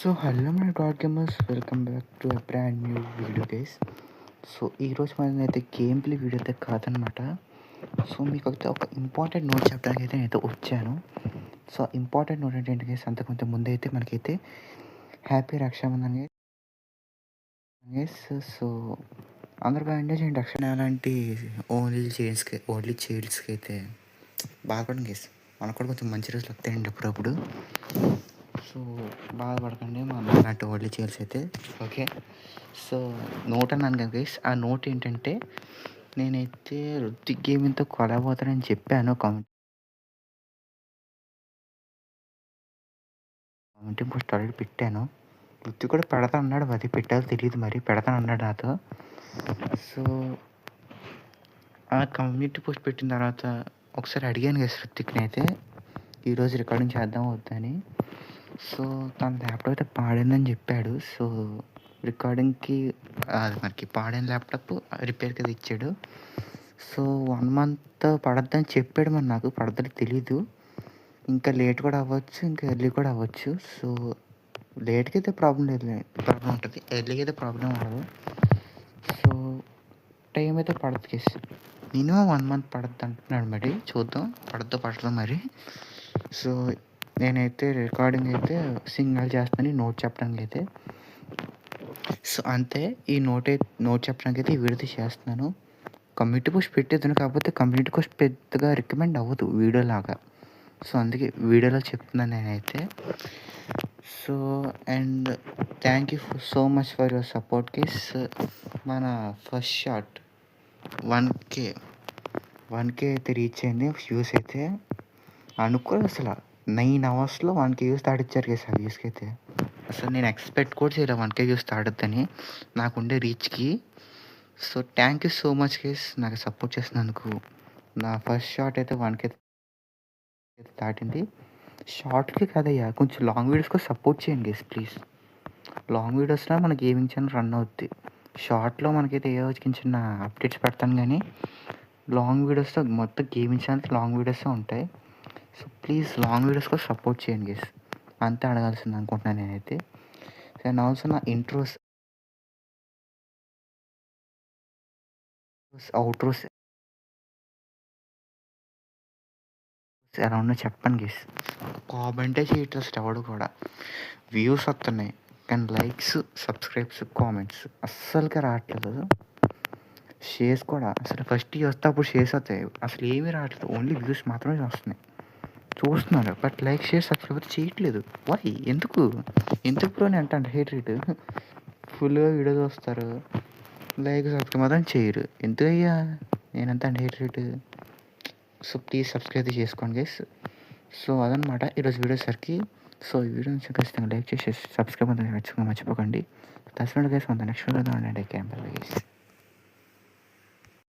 So hello my dot gamers, welcome back to a brand new video guys. So ఈరోజు మనమైతే game play video అయితే కాదనమాట. So మీకు అయితే ఒక ఇంపార్టెంట్ నోట్ చెప్పడానికి అయితే నేనైతే వచ్చాను. సో ఇంపార్టెంట్ నోట్ ఏంటంటే గైస్, అంతకుముందు ముందు అయితే మనకైతే హ్యాపీ రక్షాబంధన్ గైస్. సో అందరు బాగా ఎంజాయ్ చేయండి. రక్షణ అలాంటి ఓన్లీ చైల్డ్స్కి అయితే బాధపడండి గైస్. మనకు కూడా కొంచెం మంచి రోజులు వస్తాయండి అప్పుడప్పుడు. సో బాధపడకండి మా అలాంటి ఓన్లీ చైల్డ్స్ అయితే. ఓకే, సో నోట్ అన్నాను కదా గైస్. ఆ నోట్ ఏంటంటే, నేనైతే రుతిక్ గేమింగ్తో కొలాబ్ అవుతానని చెప్పాను. కామెంటింగ్ పోస్ట్ ఆల్రెడీ పెట్టాను. రుతిక్ కూడా పెడతా అన్నాడు, అది పెట్టాలో తెలియదు, మరి పెడతాను అన్నాడు నాతో. సో ఆ కమ్యూనిటీ పోస్ట్ పెట్టిన తర్వాత ఒకసారి అడిగాను కదా రుతిక్ని అయితే, ఈరోజు రికార్డింగ్ చేద్దాం వద్దని. సో తన ల్యాప్టాప్ అయితే పాడైందని చెప్పాడు. సో రికార్డింగ్కి అది మనకి పాడైన ల్యాప్టాప్ రిపేర్కి అది ఇచ్చాడు. సో 1 month పడద్దని చెప్పాడు. మరి నాకు పడద్దని తెలీదు. ఇంకా లేట్ కూడా అవ్వచ్చు, ఇంకా ఎర్లీ కూడా అవ్వచ్చు. సో లేట్కి అయితే ప్రాబ్లం ఉంటుంది, ఎర్లీకి అయితే ప్రాబ్లం అవ్వదు. సో టైం అయితే పడదు కేసు, మినిమం 1 month పడద్దు అంటున్నాడు. మరి చూద్దాం పడదో మరి. సో నేనైతే రికార్డింగ్ అయితే సింగల్ చేస్తాను, నోట్ చెప్పడానికి అయితే. సో అంతే, ఈ నోట్ చెప్పడానికి అయితే ఈ వీడియో చేస్తున్నాను. కమ్యూనిటీ పోస్ట్ పెట్టేద్దాను, కాకపోతే కమ్యూనిటీ పోస్ట్ పెద్దగా రికమెండ్ అవ్వదు వీడియోలాగా. సో అందుకే వీడియోలో చెప్తున్నాను నేనైతే. So and thank you so much for your support case. మన ఫస్ట్ షాట్ 1K అయితే రీచ్ అయింది. వ్యూస్ అయితే అనుకోలేదు అసలు. 9 hours 1K వ్యూస్ దాటిచ్చారు కేసు. ఆ వ్యూస్కి అయితే అసలు నేను ఎక్స్పెక్ట్ కూడా చేయలేదు 1K వ్యూస్ దాటద్దని నాకుండే రీచ్కి. So thank you so much కేస్ నాకు సపోర్ట్ చేసినందుకు. నా ఫస్ట్ షాట్ అయితే 1K అయితే దాటింది. షార్ట్కి కదయ్యా, కొంచెం లాంగ్ వీడియోస్కి సపోర్ట్ చేయండి గేస్ ప్లీజ్. లాంగ్ వీడియోస్లో మన గేమింగ్ ఛానల్ రన్ అవుద్ది. షార్ట్లో మనకైతే ఏ రోజుకి చిన్న అప్డేట్స్ పెడతాను, కానీ లాంగ్ వీడియోస్తో మొత్తం గేమింగ్ ఛానల్స్ లాంగ్ వీడియోసే ఉంటాయి. సో ప్లీజ్ లాంగ్ వీడియోస్కి సపోర్ట్ చేయండి గేస్, అంతే అడగాల్సింది అనుకుంటున్నాను నేనైతే. అండ్ ఆల్సో నా ఇంట్రోస్ అవుట్రోస్ ఎలా ఉన్నా చెప్పండి గేస్. కామెంటే చేయట్లేదు ఎవడు కూడా. వ్యూస్ వస్తున్నాయి కానీ లైక్స్, సబ్స్క్రైబ్స్, కామెంట్స్ అస్సలుగా రావట్లేదు. షేర్స్ కూడా అసలు ఫస్ట్ వస్తే అప్పుడు షేర్స్ వస్తాయి, అసలు ఏమీ రావట్లేదు. ఓన్లీ వ్యూస్ మాత్రమే వస్తున్నాయి, చూస్తున్నారు. బట్ లైక్, షేర్, సబ్స్క్రైబ్ చేయట్లేదు. వై? ఎందుకు బ్రో అని అంటే హేట్ రేట్. ఫుల్గా వీడియో చూస్తారు, లైక్, సబ్స్క్రైబ్ మాత్రం చేయరు. ఎందుకయ్యా నేనంతా hate rate? So please subscribe చేసుకోండి గైస్. సో అదనమాట ఈరోజు వీడియో సరికి. సో ఈ వీడియో నుంచి ఖచ్చితంగా లైక్ చేసి సబ్స్క్రైబ్ అంతా మర్చిపోకండి. That's guys. Next video camper guys.